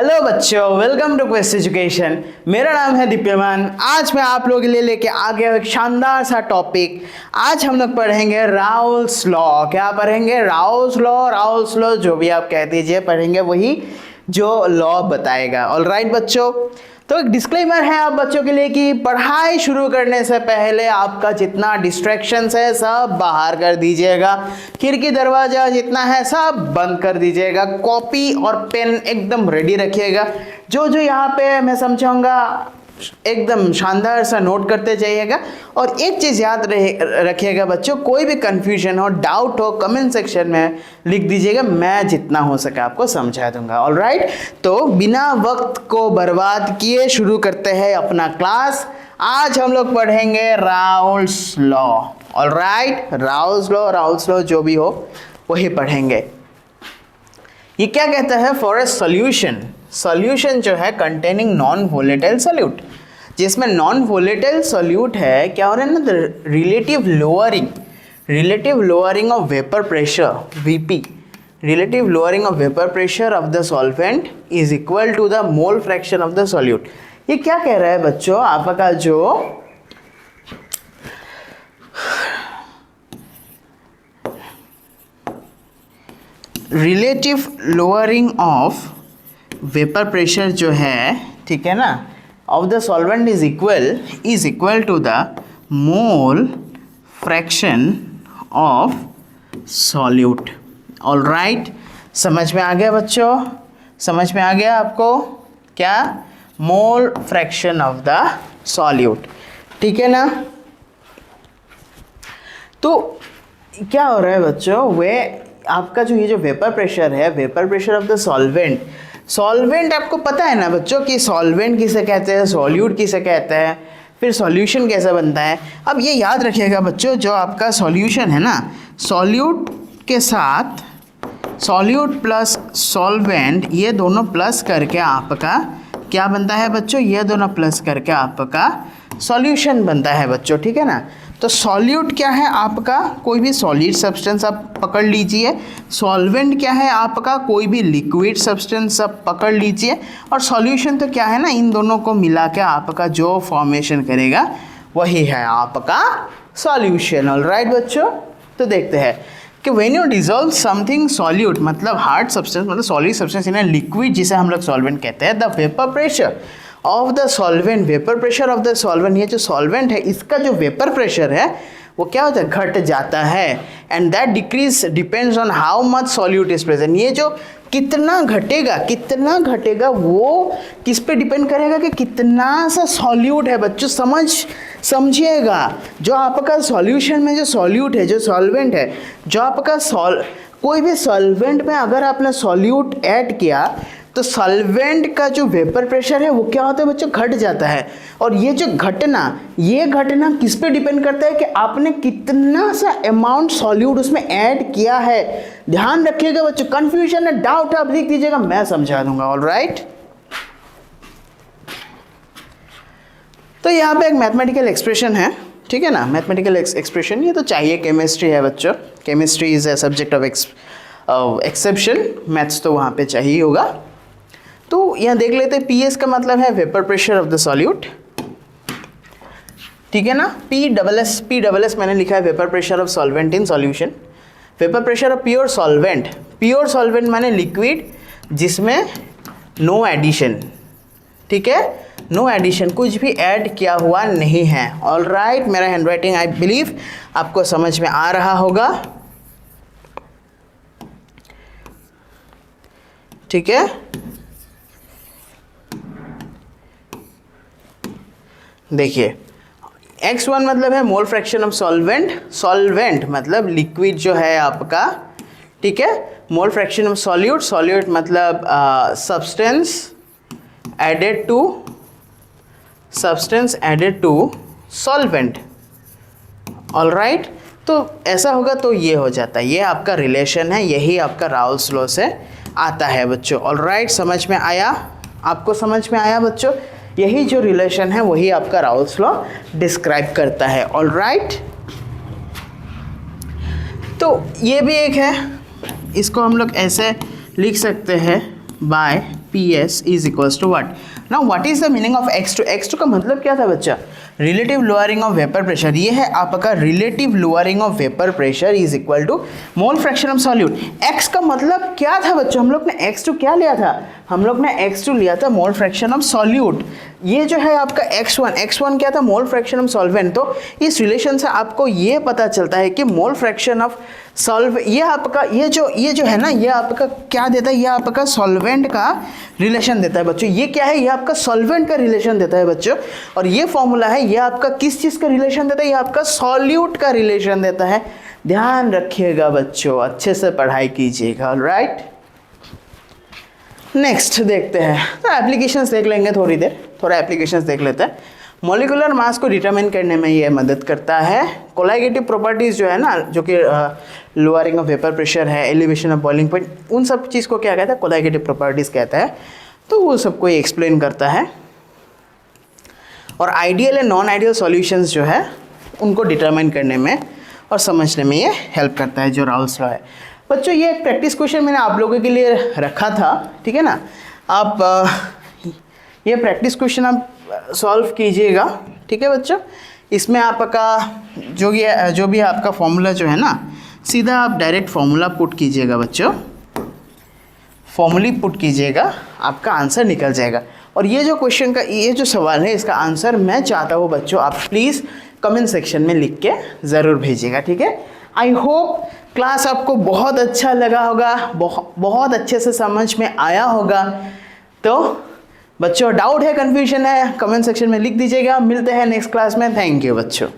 Hello बच्चों, welcome to quest education. मेरा नाम है दीप्यमान। आज मैं आप लोगों के लिए लेके आ गया एक शानदार सा टॉपिक। आज हम लोग पढ़ेंगे राउल्स लॉ। क्या पढ़ेंगे? Raoult's law. राउल्स लॉ जो भी आप कह दीजिए, पढ़ेंगे वही जो लॉ बताएगा। ऑलराइट बच्चों, तो एक डिस्क्लेमर है आप बच्चों के लिए कि पढ़ाई शुरू करने से पहले आपका जितना डिस्ट्रैक्शंस है सब बाहर कर दीजिएगा। खिड़की दरवाजा जितना है सब बंद कर दीजिएगा। कॉपी और पेन एकदम रेडी रखिएगा। जो जो यहाँ पे मैं समझाऊंगा एकदम शानदार सा नोट करते जाइएगा। और एक चीज़ याद रखिएगा बच्चों, कोई भी कंफ्यूजन हो, डाउट हो, कमेंट सेक्शन में लिख दीजिएगा। मैं जितना हो सके आपको समझा दूंगा। ऑलराइट, तो बिना वक्त को बर्बाद किए शुरू करते हैं अपना क्लास। आज हम लोग पढ़ेंगे Raoult's law. Alright, Raoult's law जो भी हो वही पढ़ेंगे। ये क्या कहता है? फॉर ए सॉल्यूशन जो है कंटेनिंग नॉन वोलेटाइल सॉल्यूट, जिसमें नॉन वोलेटाइल सॉल्यूट है, क्या हो रहा है ना, relative lowering of vapour pressure VP, relative lowering of vapour pressure of the solvent is equal to the mole fraction of the solute. ये क्या कह रहा है बच्चों? आपका जो relative lowering of vapour pressure जो है, ठीक है ना, of the solvent is equal to the mole fraction of solute. Alright, समझ में आ गया बच्चों? समझ में आ गया आपको? क्या? मोल फ्रैक्शन ऑफ द सॉल्यूट, ठीक है ना। तो क्या हो रहा है बच्चों? वे आपका जो ये जो वेपर प्रेशर है, vapour pressure of the solvent आपको पता है ना बच्चों कि सॉल्वेंट किसे कहते हैं, सॉल्यूट किसे कहते हैं, फिर सॉल्यूशन कैसा बनता है। अब ये याद रखिएगा बच्चों, जो आपका सॉल्यूशन है ना, सॉल्यूट के साथ सॉल्यूट प्लस सॉल्वेंट, ये दोनों प्लस करके आपका क्या बनता है बच्चों? ये दोनों प्लस करके आपका सॉल्यूशन बनता है बच्चों, ठीक है ना। तो सॉल्यूट क्या है आपका? कोई भी सॉलिड सब्सटेंस आप पकड़ लीजिए। सॉल्वेंट क्या है आपका? कोई भी लिक्विड सब्सटेंस आप पकड़ लीजिए। और सॉल्यूशन तो क्या है ना, इन दोनों को मिला के आपका जो फॉर्मेशन करेगा वही है आपका सॉल्यूशन। ऑलराइट बच्चों, तो देखते हैं कि when you dissolve something solute, मतलब हार्ड सब्सटेंस, मतलब solid substance in a liquid, जिसे हम लोग सॉल्वेंट कहते हैं, the vapour pressure of the solvent, vapour pressure of the solvent, ये जो सॉल्वेंट है इसका जो वेपर प्रेशर है वो क्या होता है? घट जाता है। And that decrease depends on how much solute is present. ये जो कितना घटेगा वो किस पे डिपेंड करेगा कि कितना सा सॉल्यूट है बच्चों। समझिएगा, जो आपका सॉल्यूशन में जो सॉल्यूट है, जो सॉल्वेंट है, जो आपका कोई भी सॉल्वेंट में अगर आपने सॉल्यूट ऐड किया तो सॉल्वेंट का जो वेपर प्रेशर है वो क्या होता है बच्चों? घट जाता है। और ये जो घटना किस पे डिपेंड करता है कि आपने कितना सा अमाउंट सॉल्यूट उसमें ऐड किया है। ध्यान रखिएगा बच्चों, कंफ्यूजन है, डाउट आप लिख दीजिएगा, मैं समझा दूंगा। ऑलराइट, तो यहाँ पे एक मैथमेटिकल एक्सप्रेशन है, ठीक है ना। मैथमेटिकल एक्सप्रेशन ये तो चाहिए, केमिस्ट्री है बच्चों, chemistry is a subject of exception, maths तो वहाँ पे चाहिए होगा। तो यहाँ देख लेते हैं, पी एस का मतलब है vapour pressure of the solute, ठीक है ना। पी डबल एस मैंने लिखा है vapour pressure of solvent in solution. Vapour pressure of pure solvent माने लिक्विड जिसमें नो एडिशन, ठीक है, नो एडिशन, कुछ भी ऐड किया हुआ नहीं है। ऑलराइट, मेरा हैंडराइटिंग आई बिलीव आपको समझ में आ रहा होगा, ठीक है। देखिए, x1 मतलब है मोल फ्रैक्शन ऑफ सॉल्वेंट मतलब लिक्विड जो है आपका, ठीक है। मोल फ्रैक्शन ऑफ सॉल्यूट मतलब substance added to solvent. Alright, तो ऐसा होगा तो ये हो जाता है, ये आपका रिलेशन है, यही आपका राउल्स लॉ से आता है बच्चों। ऑलराइट, समझ में आया? आपको समझ में आया बच्चों? यही जो रिलेशन है वही आपका राउल्स लॉ डिस्क्राइब करता है। ऑलराइट, तो ये भी एक है, इसको हम लोग ऐसे लिख सकते हैं by PS is equals to what? Now what is the meaning of X2? X2 का मतलब क्या था बच्चा? Relative lowering of vapour pressure. ये है आपका relative lowering of vapour pressure is equal to mole fraction of solute. X का मतलब क्या था बच्चों? हम लोग ने X2 क्या लिया था? हम लोग ने X2 लिया था मोल फ्रैक्शन ऑफ सॉल्यूट। ये जो है आपका X1 क्या था? मोल फ्रैक्शन ऑफ सॉल्वेंट। तो इस रिलेशन से आपको ये पता चलता है कि मोल फ्रैक्शन ऑफ ये आपका ये जो है ना, ये आपका क्या देता है? ये आपका सॉल्वेंट का रिलेशन देता है बच्चों। ये क्या है? ये आपका सॉल्वेंट का रिलेशन देता है बच्चों। और ये फॉर्मूला है, ये आपका किस चीज़ का रिलेशन देता है? ये आपका सॉल्यूट का रिलेशन देता है। ध्यान रखिएगा बच्चों, अच्छे से पढ़ाई कीजिएगा। ऑलराइट, नेक्स्ट देखते हैं, तो एप्लीकेशंस देख लेंगे थोड़ी देर, थोड़ा एप्लीकेशंस देख लेते हैं। मॉलिक्यूलर मास को डिटरमिन करने में ये मदद करता है। कोलाइगेटिव प्रॉपर्टीज़ जो है ना, जो कि लोअरिंग ऑफ वेपर प्रेशर है, एलिवेशन ऑफ बॉइलिंग पॉइंट, उन सब चीज़ को क्या कहता है? कोलाइगेटिव प्रॉपर्टीज़ कहता है। तो वो सबको ये एक्सप्लेन करता है। और ideal and non ideal solutions जो है उनको डिटरमाइन करने में और समझने में ये हेल्प करता है, जो राउल्स लॉ है। बच्चों ये एक प्रैक्टिस क्वेश्चन मैंने आप लोगों के लिए रखा था, ठीक है ना? आप ये प्रैक्टिस क्वेश्चन आप सॉल्व कीजिएगा, ठीक है बच्चों? इसमें आपका जो भी आपका फॉर्मूला जो है ना, सीधा आप डायरेक्ट फॉर्मूला पुट कीजिएगा बच्चों, फॉर्मूली पुट कीजिएगा, आपका आंसर निकल जाएगा। और ये जो क्वेश्चन का ये जो सवाल है, इसका आंसर मैं चाहता हूँ बच्चों आप प्लीज़ कमेंट सेक्शन में लिख के ज़रूर भेजिएगा, ठीक है? आई होप क्लास आपको बहुत अच्छा लगा होगा, बहुत अच्छे से समझ में आया होगा। तो बच्चों डाउट है, कन्फ्यूजन है, कमेंट सेक्शन में लिख दीजिएगा। मिलते हैं नेक्स्ट क्लास में। थैंक यू बच्चों।